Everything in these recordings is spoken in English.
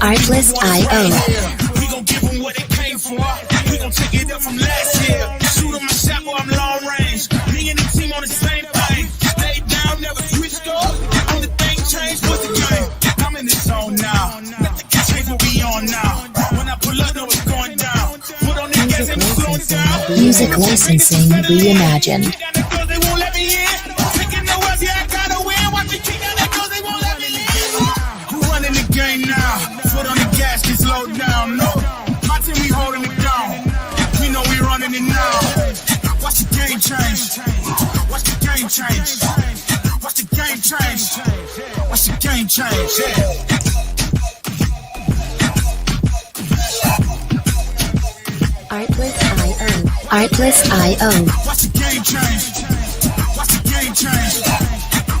Artlist.io. We gon' give them what they came for. We gon' take it up from last year. Shoot 'em a shot while I'm long range. Me and the team on the same thing. Stay down, never switched up. Only thing changed was the game. I'm in the zone now. Nothing can change what we on now. When I pull up, know it's going down. Put on the gas and slow it down. Music licensing reimagined. They won't let me in. Taking the west, yeah, I gotta win. Watch me kick out that cause they won't let me in. Who running the game now? Foot on the gas, get slow down. No, my team, we holding it down. We know we running it now. Watch the game change. Watch the game change. Watch the game change. Watch the game change. Yeah. Artlist.io. Artlist.io. Watch the game change. Watch the game change.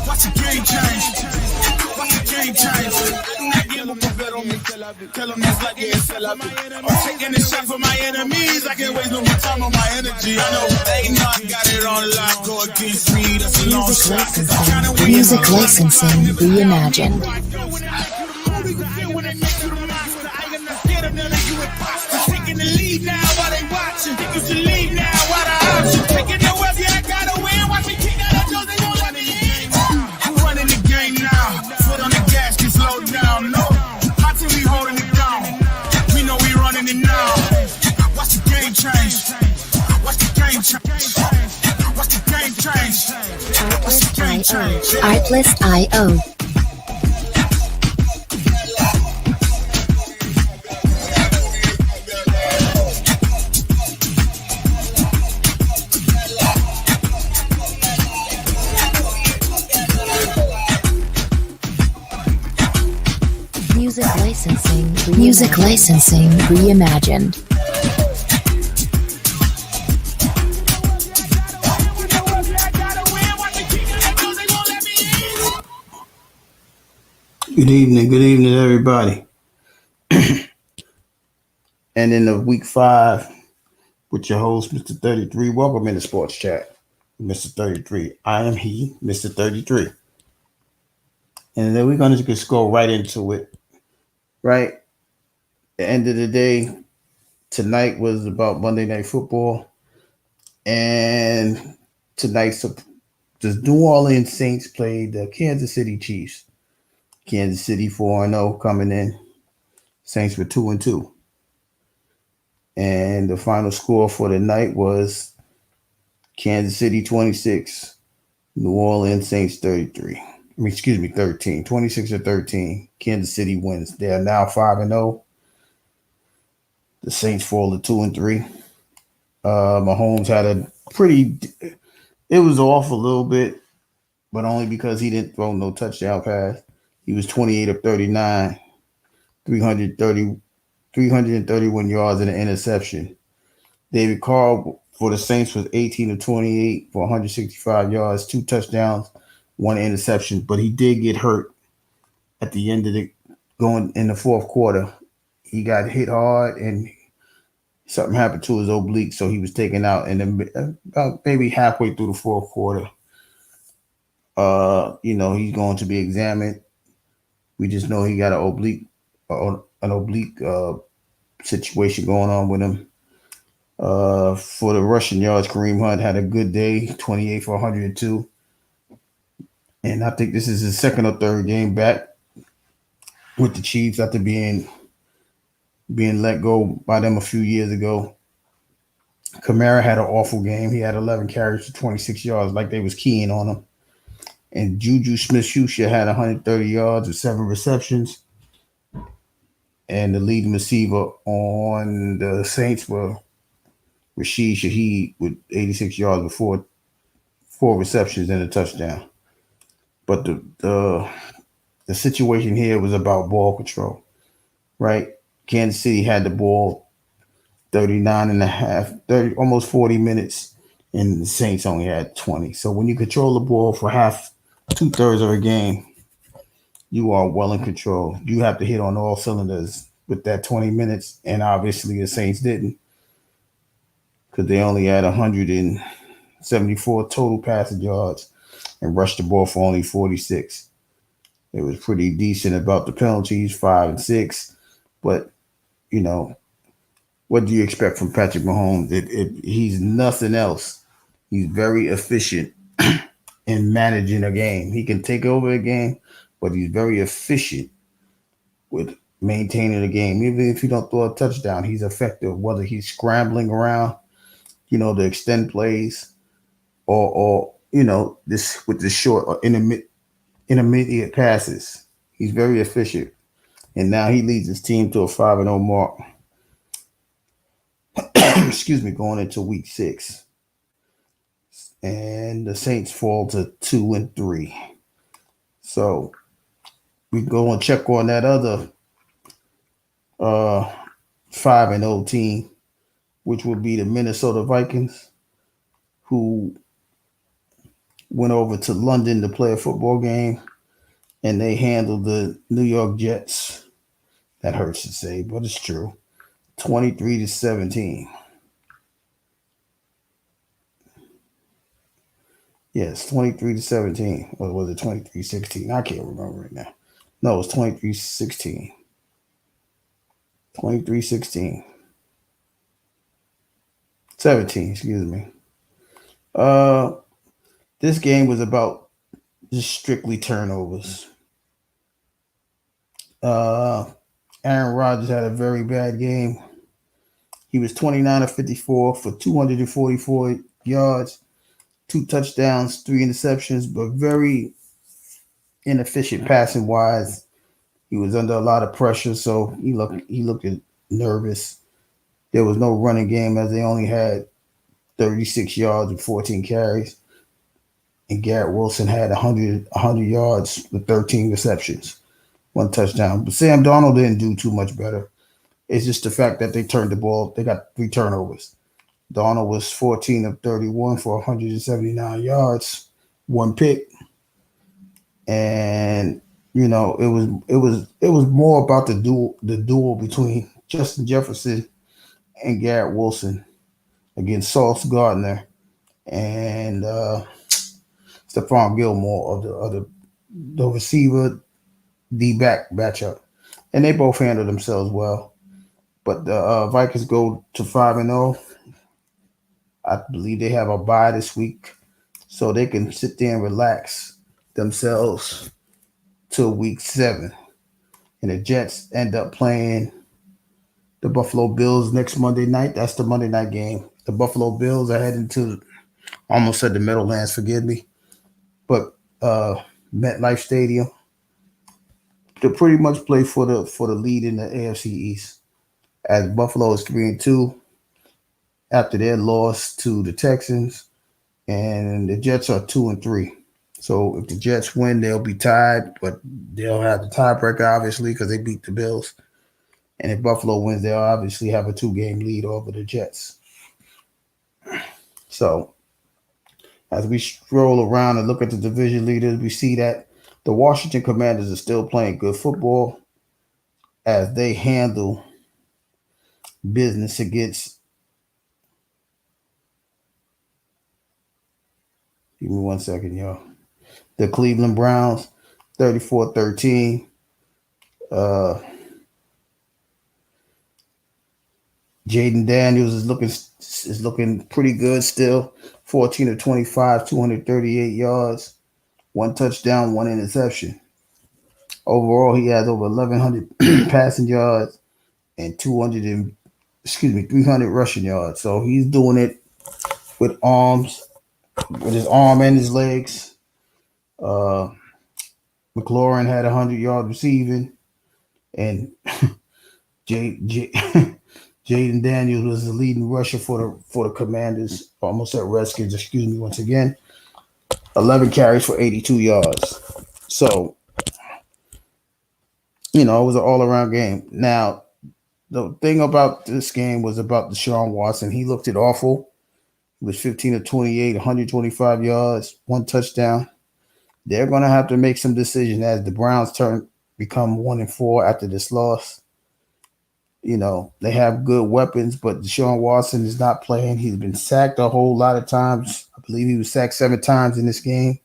Watch the game change. Watch the game change. I give them a bet on me. Tell them it's like yeah, sell out. I'm taking a shot for my enemies. I can't waste no more time on my energy. I know they know I got it on lock. Go against me. That's a long shot. Music licensing reimagined. Taking the lead now while they watching. You should leave now while the option. Taking the web, yeah, I gotta win. Watch me kick out that door, they won't let me in. I'm running the game now. Foot on the gas, get slow down. No, my team, we holding it down. We know we running it now. Watch the game change. Watch the game change. Watch the game change. Watch the game change. Artlist.io. Music licensing reimagined. Good evening, everybody. And in the week 5 with your host, Mr. 33. Welcome in the sports chat, Mr. 33. I am he, Mr. 33. And then we're going to just go right into it. Right? The end of the day, tonight was about Monday Night Football. And tonight's the New Orleans Saints played the Kansas City Chiefs. Kansas City 4-0 coming in. Saints were 2-2. And the final score for the night was Kansas City 26, New Orleans Saints 33. 13. 26-13. Kansas City wins. They are now 5-0. The Saints fall to 2-3. Mahomes had it was off a little bit, but only because he didn't throw no touchdown pass. He was 28 of 39, 331 yards and an interception. David Carr for the Saints was 18 of 28 for 165 yards, 2 touchdowns, 1 interception, but he did get hurt at the end of going in the fourth quarter. He got hit hard and something happened to his oblique, so he was taken out. And then about maybe halfway through the fourth quarter, he's going to be examined. We just know he got an oblique situation going on with him. For the rushing yards, Kareem Hunt had a good day, 28 for 102. And I think this is his second or third game back with the Chiefs after being let go by them a few years ago. Kamara had an awful game. He had 11 carries for 26 yards, like they was keying on him. And Juju Smith-Schuster had 130 yards with 7 receptions. And the leading receiver on the Saints were Rashid Shaheed with 86 yards with 4 receptions and a touchdown. But the situation here was about ball control, right? Kansas City had the ball 39 and a half, almost 40 minutes, and the Saints only had 20. So when you control the ball for 2/3 of a game, you are well in control. You have to hit on all cylinders with that 20 minutes, and obviously the Saints didn't, because they only had 174 total passing yards and rushed the ball for only 46. It was pretty decent about the penalties, 5 and 6. But, you know, what do you expect from Patrick Mahomes? He's nothing else. He's very efficient in managing a game. He can take over a game, but he's very efficient with maintaining the game. Even if you don't throw a touchdown, he's effective, whether he's scrambling around, to extend plays or this with the short or intermediate passes. He's very efficient. And now he leads his team to a 5-0 mark. Excuse me, going into week 6. And the Saints fall to 2-3. So we go and check on that other 5-0 team, which would be the Minnesota Vikings, who went over to London to play a football game, and they handled the New York Jets. That hurts to say, but it's true. 23-17. Yes, 23-17. Or was it 23-16? I can't remember right now. No, it was 23-16. 23-16. 17, excuse me. This game was about just strictly turnovers. Aaron Rodgers had a very bad game. He was 29 of 54 for 244 yards, 2 touchdowns, 3 interceptions, but very inefficient passing wise. He was under a lot of pressure, so he looked nervous. There was no running game as they only had 36 yards and 14 carries. And Garrett Wilson had 100 yards with 13 receptions, 1 touchdown. But Sam Darnold didn't do too much better. It's just the fact that they turned the ball. They got 3 turnovers. Darnold was 14 of 31 for 179 yards, 1 pick. And it was more about the duel between Justin Jefferson and Garrett Wilson against Sauce Gardner and Stephon Gilmore of the receiver D-back matchup. And they both handled themselves well. But the Vikings go to 5-0. I believe they have a bye this week, so they can sit there and relax themselves till week 7. And the Jets end up playing the Buffalo Bills next Monday night. That's the Monday night game. The Buffalo Bills are heading to, almost said the Meadowlands, forgive me, but MetLife Stadium to pretty much play for the lead in the AFC East, as Buffalo is 3-2 after their loss to the Texans, and the Jets are 2-3. So if the Jets win, they'll be tied, but they'll have the tiebreaker, obviously, because they beat the Bills. And if Buffalo wins, they'll obviously have a 2-game lead over the Jets. So as we stroll around and look at the division leaders, we see that the Washington Commanders are still playing good football as they handle business against, give me 1 second, y'all, the Cleveland Browns, 34-13. Jaden Daniels is looking pretty good still. 14 of 25, 238 yards, 1 touchdown, 1 interception. Overall, he has over 1,100 passing yards and 300 rushing yards. So he's doing it with his arm and his legs. McLaurin had 100 yards receiving, and Jaden Daniels was the leading rusher for the Commanders, almost at Redskins, excuse me once again. 11 carries for 82 yards. So, it was an all-around game. Now, the thing about this game was about Deshaun Watson. He looked it awful. He was 15 of 28, 125 yards, 1 touchdown. They're going to have to make some decisions as the Browns become 1-4 after this loss. They have good weapons, but Deshaun Watson is not playing. He's been sacked a whole lot of times. I believe he was sacked 7 times in this game.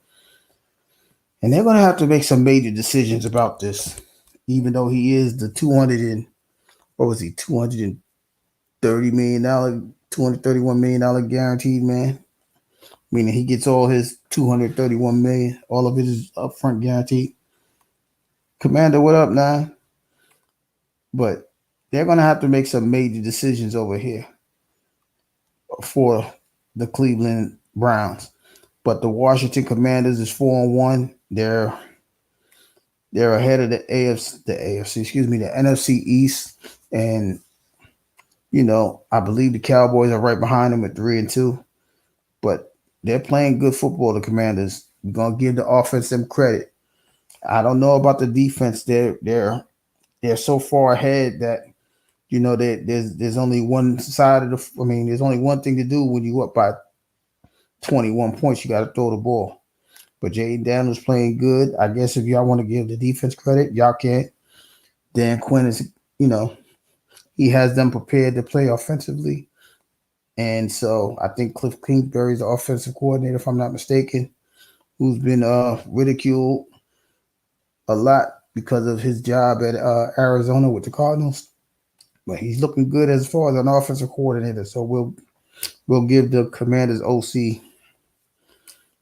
And they're going to have to make some major decisions about this, even though he is the 200 what was he, $230 million, $231 million guaranteed, man. Meaning he gets all his $231 million, all of it is upfront guaranteed. Commander, what up, now? But they're gonna have to make some major decisions over here for the Cleveland Browns. But the Washington Commanders is 4-1. They're ahead of the NFC East. And I believe the Cowboys are right behind them at 3-2. But they're playing good football, the Commanders. We're gonna give the offense some credit. I don't know about the defense. They're so far ahead that there's only one side of there's only one thing to do when you up by 21 points. You got to throw the ball. But Jaden Daniels playing good. I guess if y'all want to give the defense credit, y'all can. Dan Quinn is, he has them prepared to play offensively. And so I think Cliff Kingsbury is the offensive coordinator, if I'm not mistaken, who's been ridiculed a lot because of his job at Arizona with the Cardinals. But he's looking good as far as an offensive coordinator. So we'll give the Commanders OC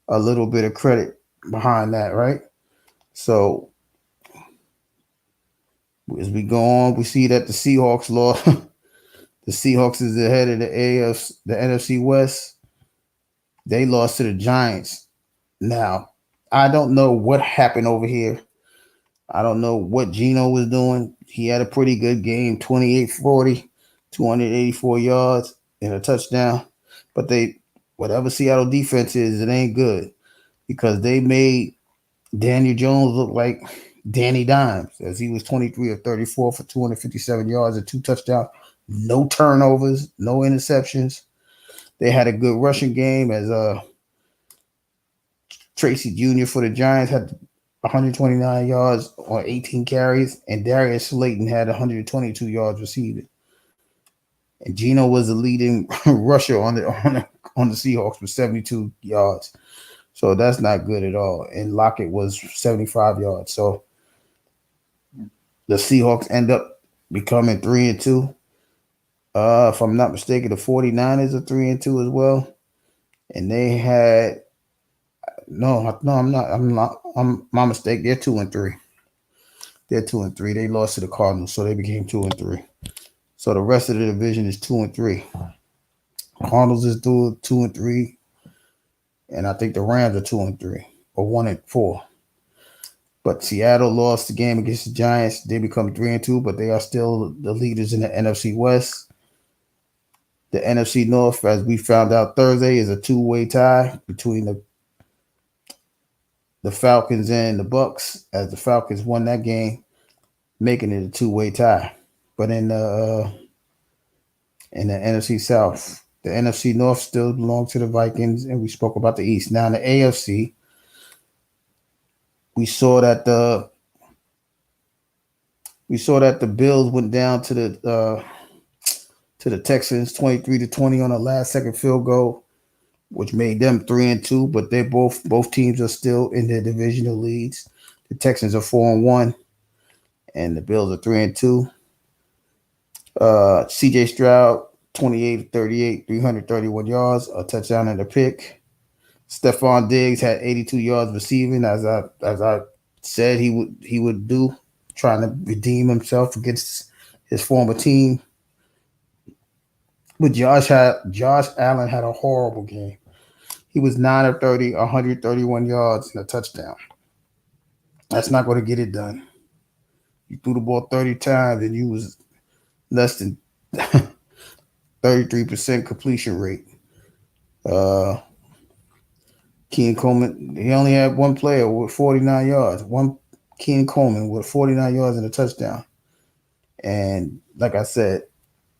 a little bit of credit behind that, right? So as we go on, we see that the Seahawks lost. The Seahawks is ahead of the NFC West. They lost to the Giants. Now, I don't know what happened over here. I don't know what Geno was doing. He had a pretty good game, 28-40, 284 yards and a touchdown. But whatever Seattle defense is, it ain't good because they made Daniel Jones look like Danny Dimes, as he was 23 of 34 for 257 yards and 2 touchdowns, no turnovers, no interceptions. They had a good rushing game as Tracy Jr. for the Giants had 129 yards on 18 carries, and Darius Slayton had 122 yards receiving. And Geno was the leading rusher on the Seahawks with 72 yards. So that's not good at all. And Lockett was 75 yards. So the Seahawks end up becoming 3-2. If I'm not mistaken, the 49ers are 3-2 as well. And they had I'm not. I'm my mistake. They're 2-3. They're 2-3. They lost to the Cardinals, so they became 2-3. So the rest of the division is 2-3. Cardinals is 2-3, and I think the Rams are 2-3 or 1-4. But Seattle lost the game against the Giants. They become 3-2, but they are still the leaders in the NFC West. The NFC North, as we found out Thursday, is a 2-way tie between the Falcons and the Bucks, as the Falcons won that game, making it a 2-way tie. But in the NFC South, the NFC North still belongs to the Vikings, and we spoke about the East. Now in the AFC, we saw that the Bills went down to the Texans 23-20 on a last-second field goal, which made them 3-2. But they both teams are still in their divisional leads. The Texans are 4-1, and the Bills are 3-2. C.J. Stroud 28-38, 331 yards, a touchdown and a pick. Stephon Diggs had 82 yards receiving, as I said he would do, trying to redeem himself against his former team. But Josh Allen had a horrible game. He was 9 of 30, 131 yards and a touchdown. That's not going to get it done. You threw the ball 30 times and you was less than 33% completion rate. Keenan Coleman, he only had one player with 49 yards. Keenan Coleman with 49 yards and a touchdown. And like I said,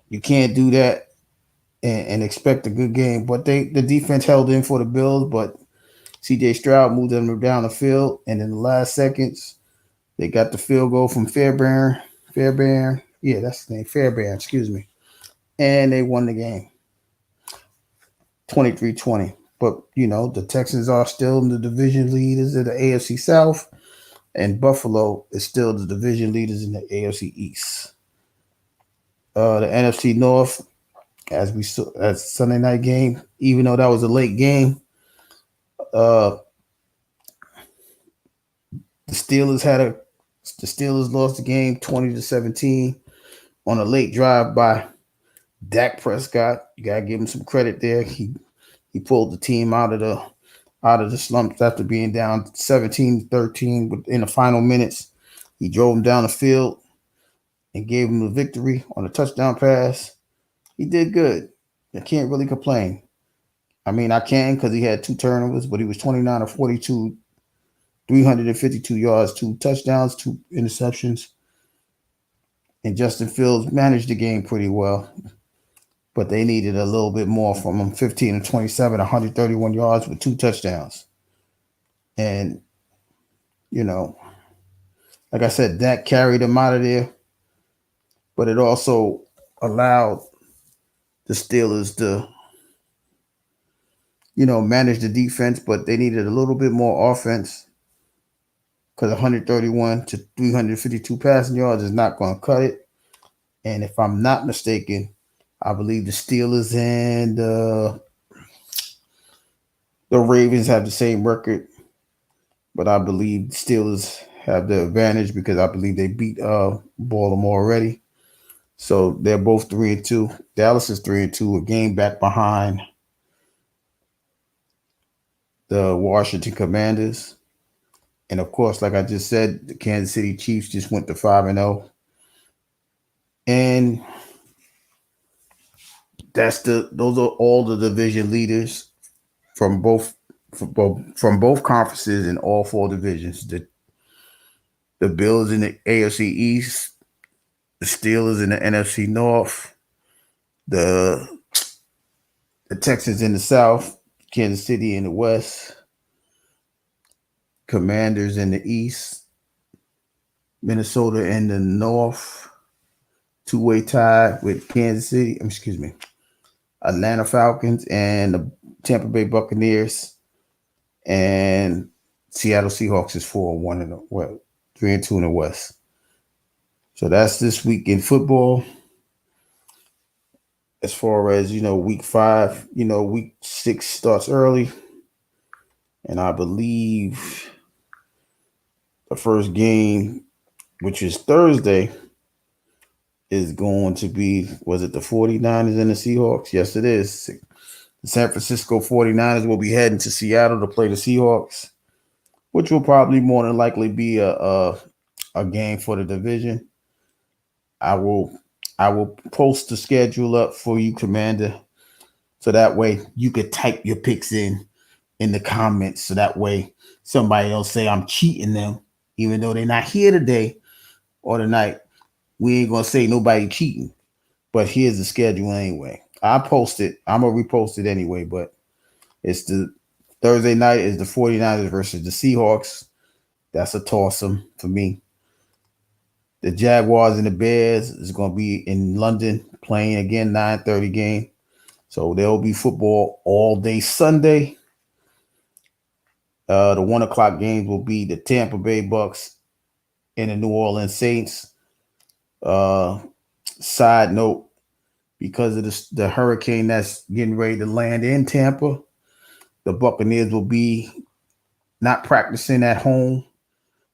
you can't do that and expect a good game. But the defense held in for the Bills, but C.J. Stroud moved them down the field. And in the last seconds, they got the field goal from Fairbairn. Yeah, that's the name. Fairbairn, excuse me. And they won the game 23-20. But, the Texans are still the division leaders of the AFC South, and Buffalo is still the division leaders in the AFC East. The NFC North, as we saw as Sunday night game, even though that was a late game, uh, the Steelers had a the Steelers lost the game 20-17 on a late drive by Dak Prescott. You gotta give him some credit there. He pulled the team out of the slumps after being down 17-13 in the final minutes. He drove them down the field and gave them the victory on a touchdown pass. He did good. I can't really complain. I mean, I can because he had 2 turnovers, but he was 29 of 42, 352 yards, 2 touchdowns, 2 interceptions. And Justin Fields managed the game pretty well, but they needed a little bit more from him. 15 of 27, 131 yards with 2 touchdowns. And, like I said, Dak carried them out of there, but it also allowed the Steelers to, manage the defense, but they needed a little bit more offense because 131 to 352 passing yards is not going to cut it. And if I'm not mistaken, I believe the Steelers and the Ravens have the same record, but I believe the Steelers have the advantage because I believe they beat Baltimore already. So they're both 3-2. Dallas is 3-2, a game back behind the Washington Commanders. And of course, like I just said, the Kansas City Chiefs just went to 5-0. And those are all the division leaders from both conferences in all 4 divisions. The Bills in the AFC East, the Steelers in the NFC North, the Texans in the South, Kansas City in the West, Commanders in the East, Minnesota in the North, 2-way tie with Atlanta Falcons and the Tampa Bay Buccaneers, and Seattle Seahawks is 4-1 in the West, 3-2 in the West. So that's this week in football. As far as, week 5, week 6 starts early. And I believe the first game, which is Thursday, is going to be, was it the 49ers and the Seahawks? Yes, it is. The San Francisco 49ers will be heading to Seattle to play the Seahawks, which will probably more than likely be a game for the division. I will post the schedule up for you, Commander, so that way you could type your picks in the comments, so that way somebody else say I'm cheating them, even though they're not here today or tonight. We ain't gonna say nobody cheating, but here's the schedule anyway. I post it. I'm gonna repost it anyway, but it's the Thursday night is the 49ers versus the Seahawks. That's a toss-em for me. The Jaguars and the Bears is going to be in London playing again, 9:30 game. So there will be football all day Sunday. The 1:00 games will be the Tampa Bay Bucks and the New Orleans Saints. Side note, because of the hurricane that's getting ready to land in Tampa, the Buccaneers will be not practicing at home.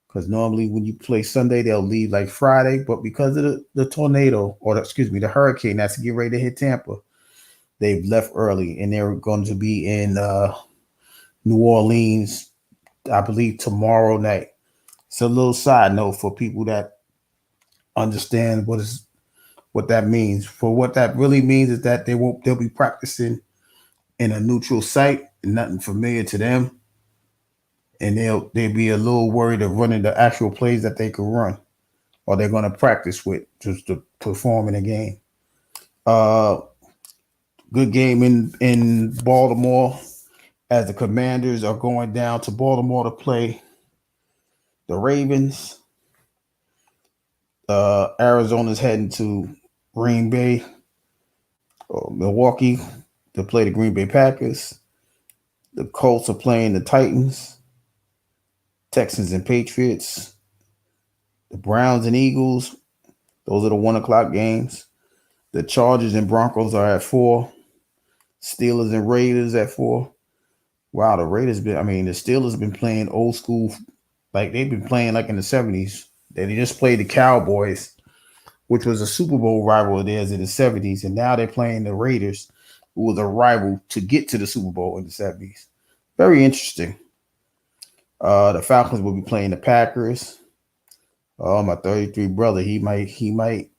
Because normally when you play Sunday, they'll leave like Friday. But because of the tornado, the hurricane that's getting ready to hit Tampa, they've left early. And they're going to be in New Orleans, I believe, tomorrow night. It's a little side note for people that understand what that means. For what that really means is that they'll be practicing in a neutral site and nothing familiar to them. And they'll be a little worried of running the actual plays that they could run or they're going to practice with just to perform in a game. Good game in Baltimore as the Commanders are going down to Baltimore to play the Ravens. Arizona's heading to Green Bay or Milwaukee to play the Green Bay Packers. The Colts are playing the Titans. Texans and Patriots, the Browns and Eagles. Those are the 1:00 games. The Chargers and Broncos are at 4. Steelers and Raiders at 4. Wow, the Steelers been playing old school, like they've been playing like in the 70s. They just played the Cowboys, which was a Super Bowl rival of theirs in the 70s, and now they're playing the Raiders, who was a rival to get to the Super Bowl in the 70s. Very interesting. The Falcons will be playing the Packers. Oh, my 33 brother, he might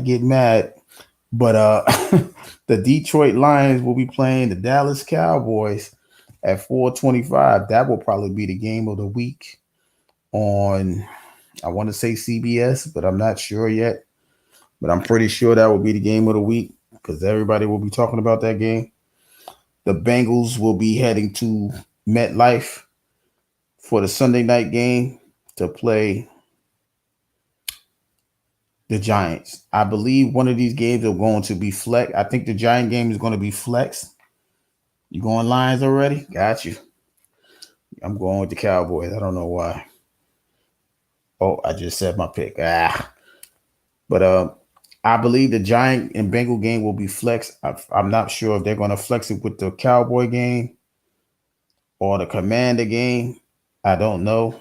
get mad. But the Detroit Lions will be playing the Dallas Cowboys at 4:25. That will probably be the game of the week on, I want to say CBS, but I'm not sure yet. But I'm pretty sure that will be the game of the week because everybody will be talking about that game. The Bengals will be heading to MetLife for the Sunday night game to play the Giants. I believe one of these games are going to be flex. I think the Giant game is going to be flex. You going Lions already? Got you. I'm going with the Cowboys. I don't know why. Oh, I just said my pick. But I believe the Giant and Bengal game will be flex. I'm not sure if they're going to flex it with the Cowboy game or the Commander game. I don't know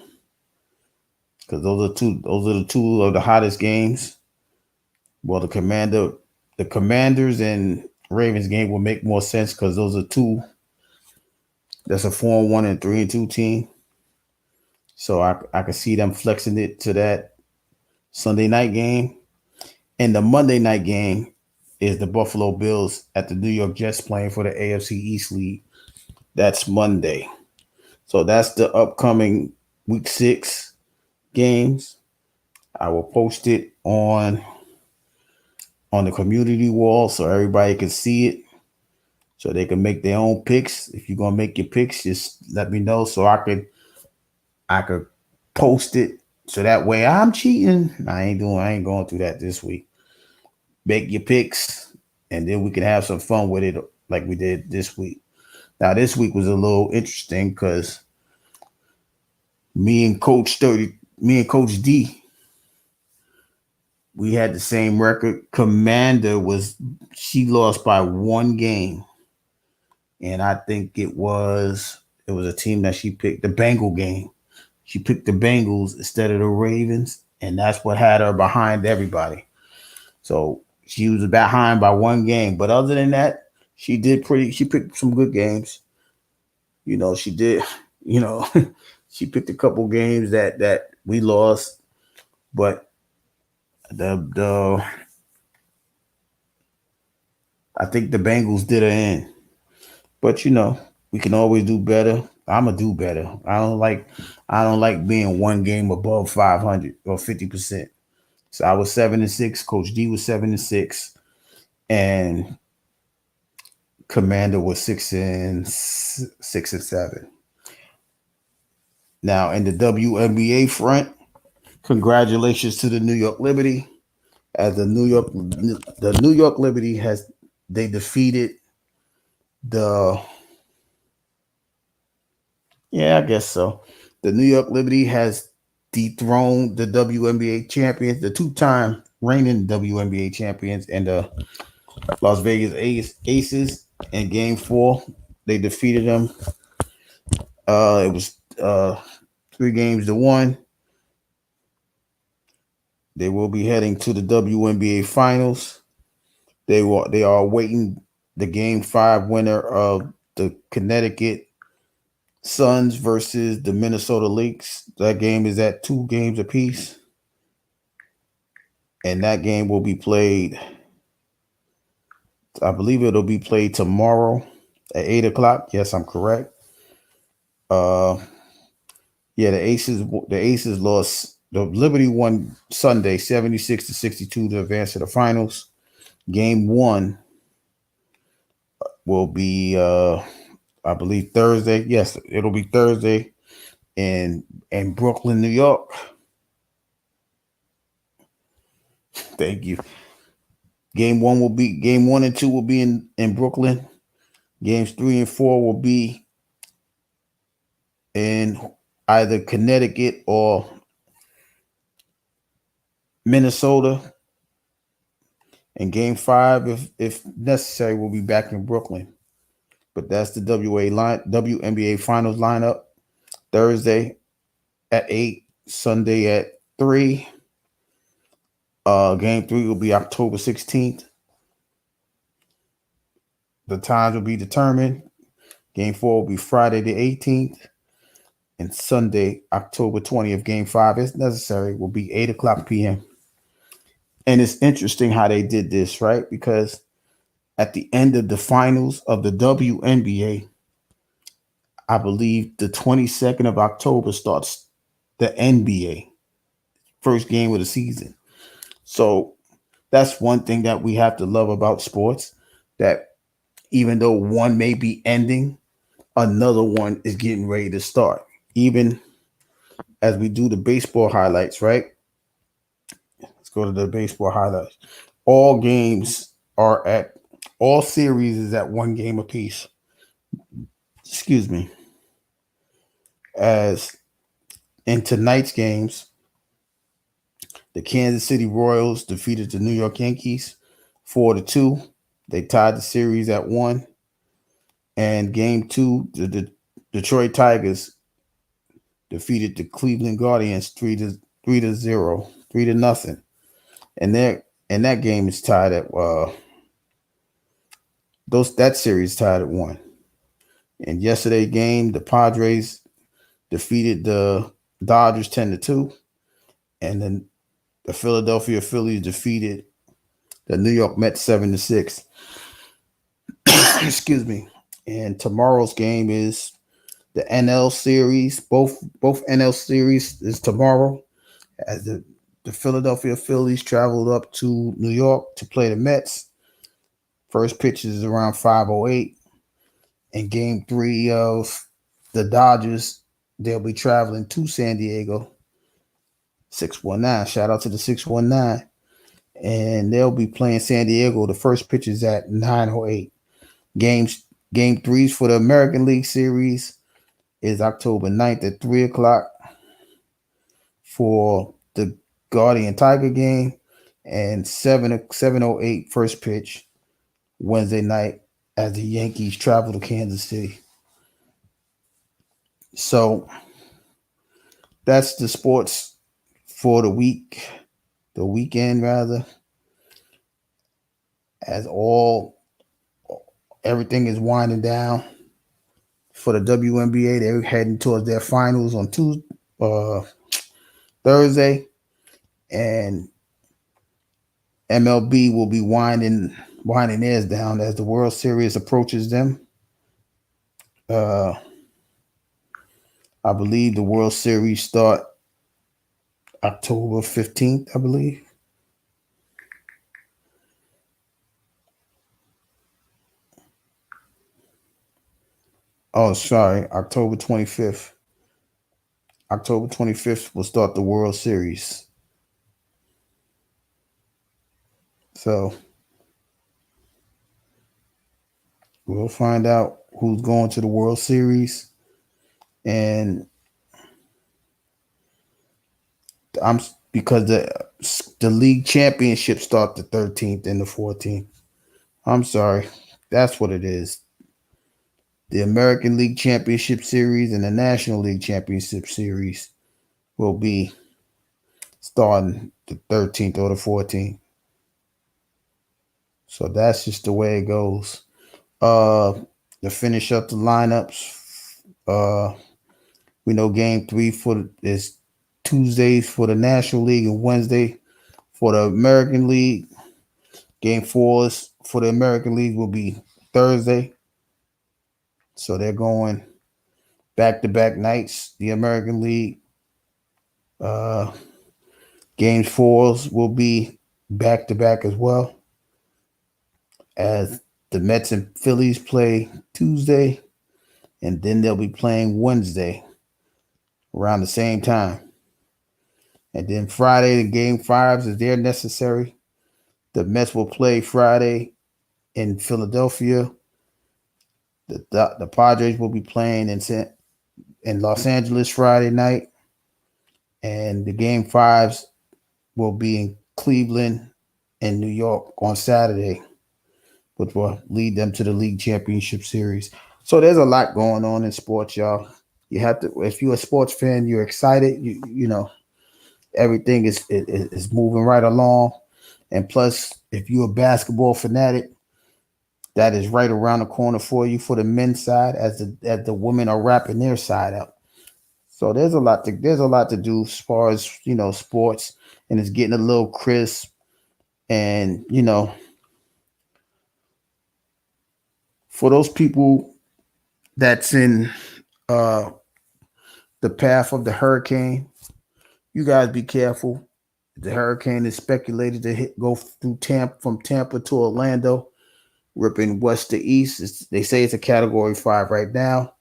because those are the two of the hottest games. Well, the Commanders and Ravens game will make more sense because those are two. That's a 4-1 and 3-2 team. So I can see them flexing it to that Sunday night game. And the Monday night game is the Buffalo Bills at the New York Jets playing for the AFC East League. That's Monday. So that's the upcoming week 6 games. I will post it on the community wall so everybody can see it, so they can make their own picks. If you're gonna make your picks, just let me know so I could post it. So that way I'm cheating. I ain't going through that this week. Make your picks, and then we can have some fun with it like we did this week. Now this week was a little interesting because me and Coach D, we had the same record. Commander she lost by 1 game. And I think it was a team that she picked, the Bengal game. She picked the Bengals instead of the Ravens, and that's what had her behind everybody. So she was behind by 1 game. But other than that, she picked some good games. She did, she picked a couple games that we lost, but I think the Bengals did her in. But we can always do better. I'ma do better. I don't like being 1 game above 500 or 50%. So I was 7-6. Coach D was 7-6, and Commander was 6-7. Now in the WNBA front, congratulations to the New York Liberty, as the New York Liberty they defeated I guess so. The New York Liberty has dethroned the WNBA champions, the 2-time reigning WNBA champions, and the Las Vegas Aces in Game 4. They defeated them. It was 3-1. They will be heading to the WNBA finals. They are awaiting the Game 5 winner of the Connecticut Suns versus the Minnesota Lynx. That game is at 2 games apiece. And that game will be played, I believe it'll be played tomorrow at 8:00. Yes, I'm correct. The Aces lost. The Liberty won Sunday 76-62 to advance to the finals. Game 1 will be I believe Thursday. Yes, it'll be Thursday in Brooklyn, New York. Thank you. Game 1 and 2 will be in Brooklyn. Games 3 and 4 will be in either Connecticut or Minnesota. And game 5, if necessary, will be back in Brooklyn. But that's the WNBA finals lineup. Thursday at 8, Sunday at 3. Game 3 will be October 16th. The times will be determined. Game 4 will be Friday the 18th. And Sunday, October 20th, game 5, if necessary, will be 8 o'clock p.m. And it's interesting how they did this, right? Because at the end of the finals of the WNBA, I believe the 22nd of October starts the NBA, first game of the season. So that's one thing that we have to love about sports, that even though one may be ending, another one is getting ready to start. Even as we do the baseball highlights, right? Let's go to the baseball highlights. All series is at one game apiece. Excuse me. As in tonight's games, the Kansas City Royals defeated the New York Yankees 4-2. They tied the series at 1. And game 2, the Detroit Tigers defeated the Cleveland Guardians 3-0, 3-0. And that game is tied at that series tied at 1. In yesterday's game, the Padres defeated the Dodgers 10-2, and then the Philadelphia Phillies defeated the New York Mets 7-6. Excuse me. And tomorrow's game is the NL series. Both NL series is tomorrow, as the Philadelphia Phillies traveled up to New York to play the Mets. First pitch is around 5:08. And game 3 of the Dodgers, they'll be traveling to San Diego. 619. Shout out to the 619. And they'll be playing San Diego. The first pitch is at 9:08. Game 3s for the American League Series is October 9th at 3 o'clock for the Guardian Tiger game, and 7:08 first pitch Wednesday night as the Yankees travel to Kansas City. So that's the sports for the weekend rather, as everything is winding down for the WNBA. They're heading towards their finals on Thursday, and MLB will be winding theirs down as the World Series approaches them. I believe the World Series start October 15th, I believe. Oh, sorry, October 25th. October 25th will start the World Series. So we'll find out who's going to the World Series. And because the league championship start the 13th and the 14th. I'm sorry. That's what it is. The American League Championship Series and the National League Championship Series will be starting the 13th or the 14th. So that's just the way it goes. To finish up the lineups, we know game 3 is Tuesdays for the National League and Wednesday for the American League. Game 4s for the American League will be Thursday. So they're going back-to-back nights, the American League. Game 4s will be back-to-back as well, as the Mets and Phillies play Tuesday, and then they'll be playing Wednesday around the same time. And then Friday, the game 5s, if they're necessary, the Mets will play Friday in Philadelphia. The Padres will be playing in Los Angeles Friday night. And the game 5s will be in Cleveland in New York on Saturday, which will lead them to the league championship series. So there's a lot going on in sports, y'all. You have to, if you're a sports fan, you're excited. You know everything is moving right along, and plus, if you're a basketball fanatic, that is right around the corner for you for the men's side as the women are wrapping their side up. So there's a lot to do as far as sports, and it's getting a little crisp. And for those people that's in uh, the path of the hurricane, you guys be careful. The hurricane is speculated to go through Tampa, from Tampa to Orlando, ripping west to east. They say it's a Category 5 right now.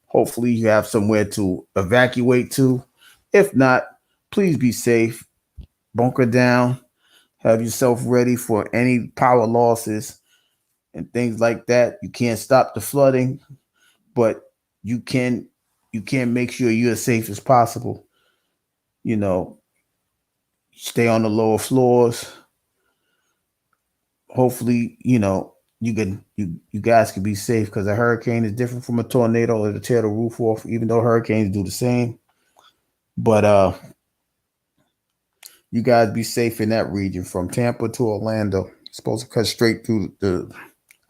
Hopefully, you have somewhere to evacuate to. If not, please be safe. Bunker down. Have yourself ready for any power losses and things like that. You can't stop the flooding, but you can make sure you're as safe as possible. You know, stay on the lower floors. Hopefully, you guys can be safe, because a hurricane is different from a tornado. It'll tear the roof off, even though hurricanes do the same. But you guys be safe in that region from Tampa to Orlando. It's supposed to cut straight through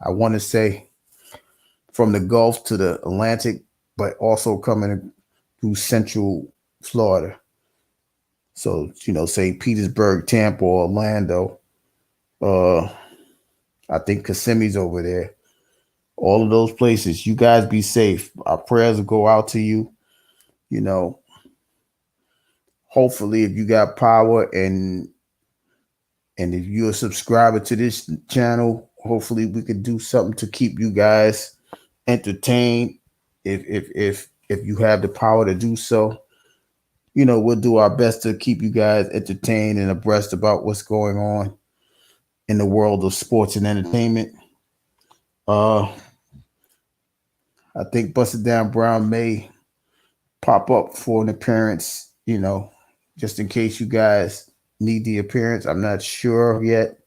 I want to say, from the Gulf to the Atlantic, but also coming through central Florida. So, St. Petersburg, Tampa, Orlando, I think Kissimmee's over there. All of those places, you guys be safe. Our prayers will go out to you. Hopefully, if you got power and if you're a subscriber to this channel, hopefully we can do something to keep you guys entertained. If you have the power to do so, we'll do our best to keep you guys entertained and abreast about what's going on in the world of sports and entertainment. I think Busted Down Brown may pop up for an appearance, just in case you guys need the appearance. I'm not sure yet.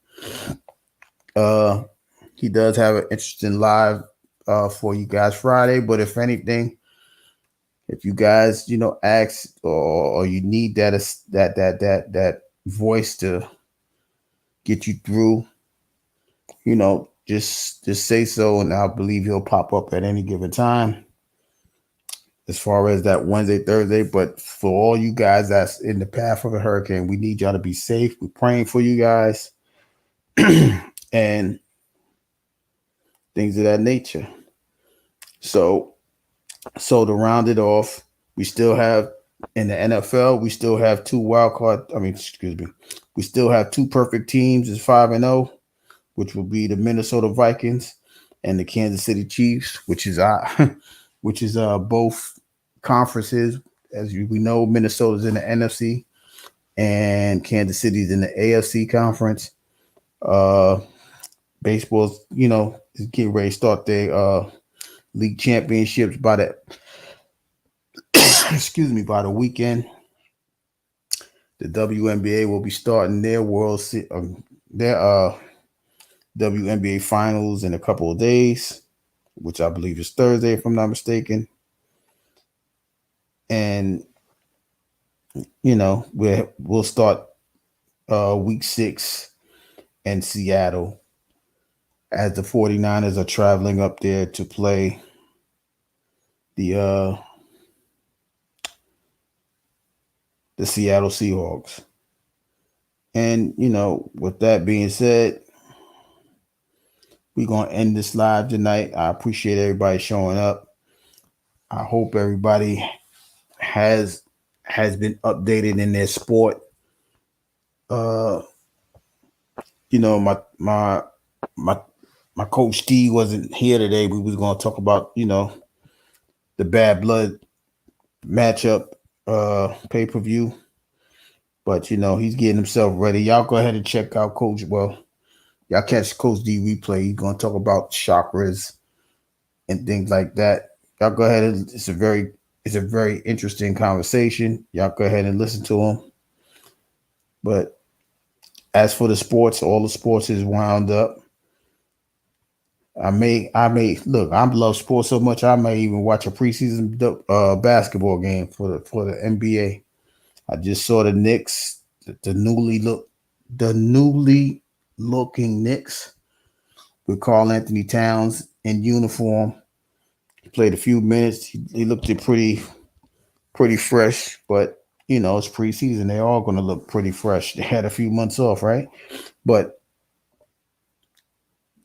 He does have an interesting live for you guys Friday, but if anything, if you guys, ask or you need that voice to get you through, just say so, and I believe he'll pop up at any given time as far as that Wednesday, Thursday. But for all you guys that's in the path of a hurricane, we need y'all to be safe. We're praying for you guys and things of that nature. So to round it off, we still have in the NFL, we still have we still have two perfect teams. It's 5-0, which will be the Minnesota Vikings and the Kansas City Chiefs, which is both conferences. As we know, Minnesota's in the NFC and Kansas City's in the AFC conference. Baseball's, is getting ready to start their league championships by the by the weekend. The WNBA will be starting their WNBA finals in a couple of days, which I believe is Thursday, if I'm not mistaken. And we'll start week 6 in Seattle, as the 49ers are traveling up there to play the Seattle Seahawks. And, with that being said, we're going to end this live tonight. I appreciate everybody showing up. I hope everybody has been updated in their sport. My coach D wasn't here today. We was going to talk about, the Bad Blood matchup pay-per-view. But, he's getting himself ready. Y'all go ahead and check out Coach. Well, y'all catch Coach D replay. He's going to talk about chakras and things like that. Y'all go ahead and it's a very interesting conversation. Y'all go ahead and listen to him. But As for the sports, all the sports is wound up. I may look. I love sports so much. I may even watch a preseason basketball game for the NBA. I just saw the Knicks, the newly looking Knicks with Carl Anthony Towns in uniform. He played a few minutes. He looked pretty fresh, but it's preseason. They're all going to look pretty fresh. They had a few months off, right? But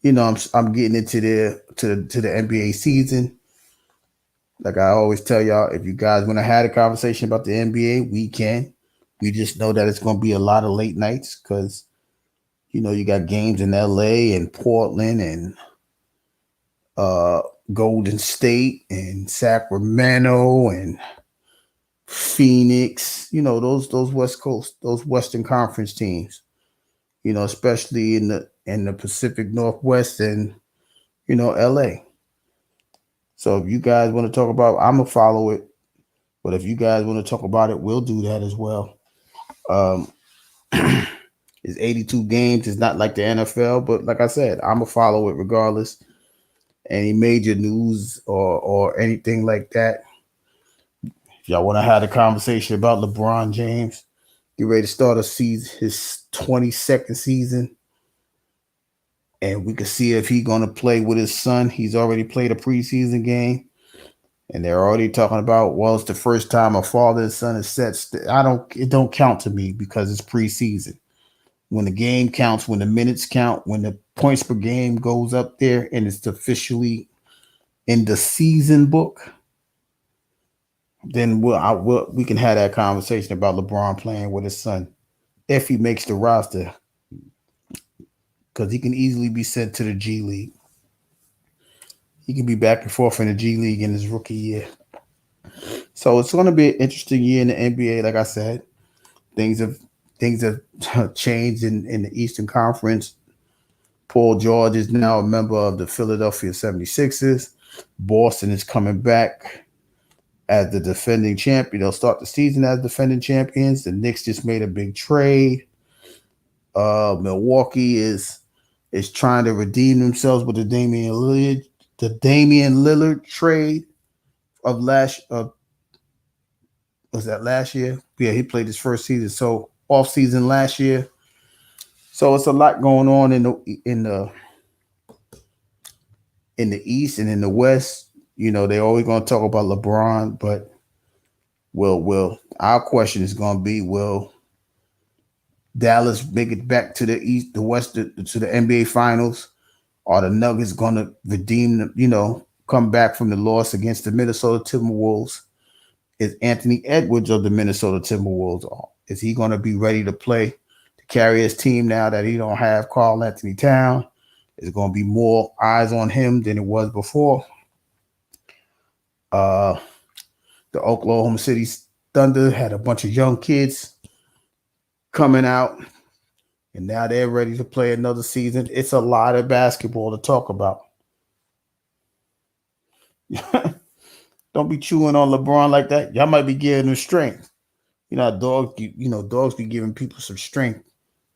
I'm getting into the NBA season. Like I always tell y'all, if you guys want to have a conversation about the NBA, we can. We just know that it's going to be a lot of late nights because you got games in LA and Portland and Golden State and Sacramento and Phoenix. Those West Coast, those Western Conference teams. Especially in the Pacific Northwest and LA. So if you guys want to talk about, I'm gonna follow it. But if you guys want to talk about it, we'll do that as well. It's 82 games. It's not like the NFL, but like I said, I'm gonna follow it regardless. Any major news or anything like that. If y'all want to have a conversation about LeBron James, get ready to start his 22nd season. And we can see if he's going to play with his son. He's already played a preseason game. And they're already talking about, well, it's the first time a father and son is set. It don't count to me because it's preseason. When the game counts, when the minutes count, when the points per game goes up there and it's officially in the season book, then we can have that conversation about LeBron playing with his son if he makes the roster, because he can easily be sent to the G League. He can be back and forth in the G League in his rookie year. So it's going to be an interesting year in the NBA. Like I said, things have changed in the Eastern Conference. Paul George is now a member of the Philadelphia 76ers. Boston is coming back as the defending champion. They'll start the season as defending champions. The Knicks just made a big trade. Milwaukee is trying to redeem themselves with the Damian Lillard trade of was that last year? Yeah, he played his first season. So off season last year. So it's a lot going on in the East and in the West. They're always going to talk about LeBron, but our question is going to be, will Dallas make it back to the East, the West, to the NBA Finals? Are the Nuggets going to redeem, come back from the loss against the Minnesota Timberwolves? Is Anthony Edwards of the Minnesota Timberwolves, is he going to be ready to play, to carry his team now that he don't have Karl Anthony Towns? Is it going to be more eyes on him than it was before? The Oklahoma City Thunder had a bunch of young kids coming out, and now they're ready to play another season. It's a lot of basketball to talk about. Don't be chewing on LeBron like that. Y'all might be giving him strength. Dogs be giving people some strength,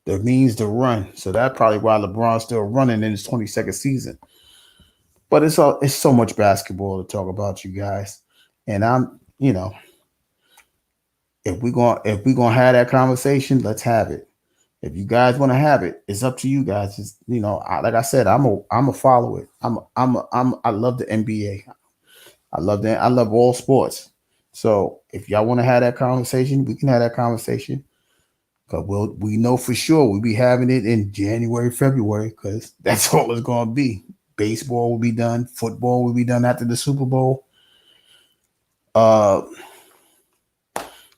the means to run. So that's probably why LeBron's still running in his 22nd season. But it's so much basketball to talk about, you guys. And I'm, if we're gonna have that conversation, let's have it. If you guys want to have it, it's up to you guys. It's, like I said, I'm a follow it. I love the NBA. I love that. I love all sports. So if y'all want to have that conversation, we can have that conversation. Because we know for sure we'll be having it in January, February, because that's all it's going to be. Baseball will be done. Football will be done after the Super Bowl. That'll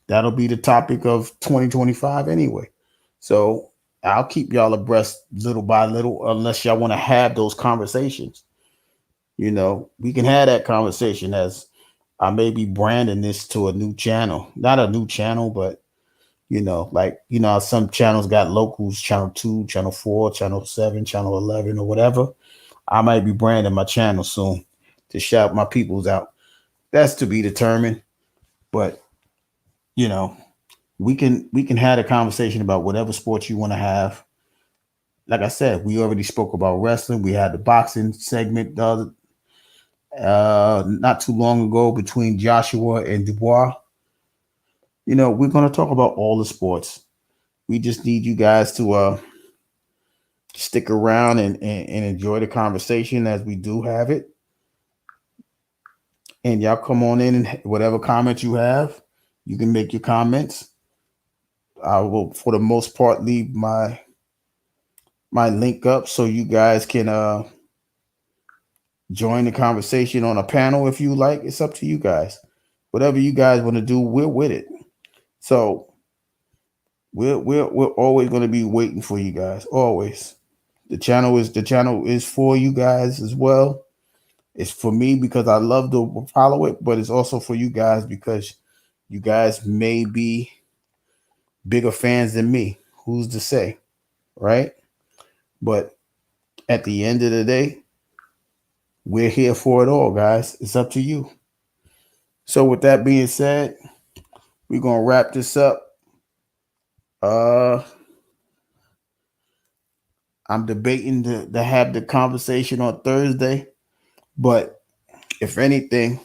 be the topic of 2025 anyway. So I'll keep y'all abreast little by little, unless y'all want to have those conversations. We can have that conversation, as I may be branding this to a new channel. Not a new channel, but, some channels got locals, channel 2, channel 4, channel 7, channel 11, or whatever. I might be branding my channel soon to shout my peoples out. That's to be determined. But, we can have a conversation about whatever sports you want to have. like I said, we already spoke about wrestling. We had the boxing segment not too long ago between Joshua and Dubois. We're going to talk about all the sports. We just need you guys to stick around and enjoy the conversation as we do have it. And y'all come on in and whatever comments you have, you can make your comments. I will, for the most part, leave my link up so you guys can join the conversation on a panel if you like. It's up to you guys. Whatever you guys want to do, we're with it. So we're always going to be waiting for you guys. Always. The channel is for you guys as well. It's for me because I love to follow it, but it's also for you guys because you guys may be bigger fans than me. Who's to say, right? But at the end of the day, we're here for it all, guys. It's up to you. So with that being said, we're going to wrap this up. I'm debating to have the conversation on Thursday, but if anything,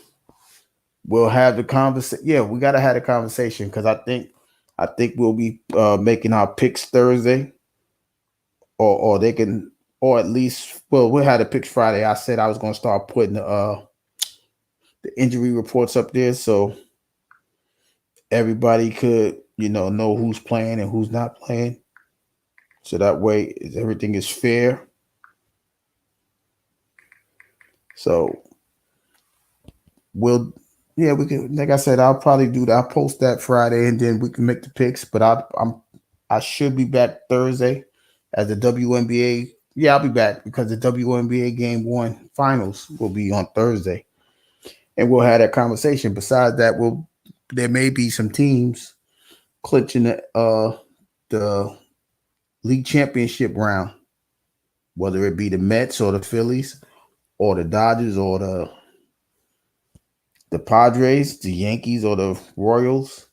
we'll have the conversation. Yeah, we got to have the conversation because I think we'll be making our picks Thursday, or they can, or at least, well, we'll have the picks Friday. I said I was going to start putting the injury reports up there so everybody could, know who's playing and who's not playing. So that way everything is fair. So we can, like I said, I'll probably do that. I'll post that Friday and then we can make the picks. But I should be back Thursday as the WNBA. Yeah, I'll be back because the WNBA Game 1 finals will be on Thursday. And we'll have that conversation. Besides that, there may be some teams clinching the league championship round, whether it be the Mets or the Phillies or the Dodgers or the Padres, the Yankees or the Royals,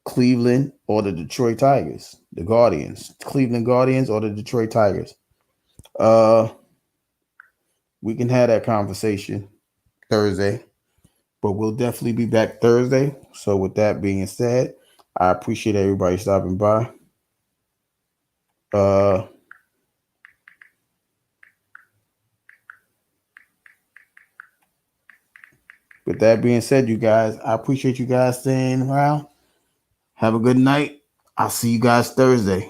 Cleveland or the Detroit Tigers, the Guardians, Cleveland Guardians or the Detroit Tigers. We can have that conversation Thursday, but we'll definitely be back Thursday. So with that being said, I appreciate everybody stopping by. With that being said, you guys, I appreciate you guys staying around. Have a good night. I'll see you guys Thursday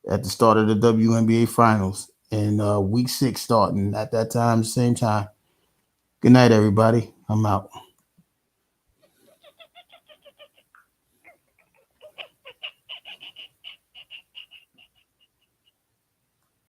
at the start of the WNBA finals and week 6 starting at that time, same time. Good night, everybody. I'm out.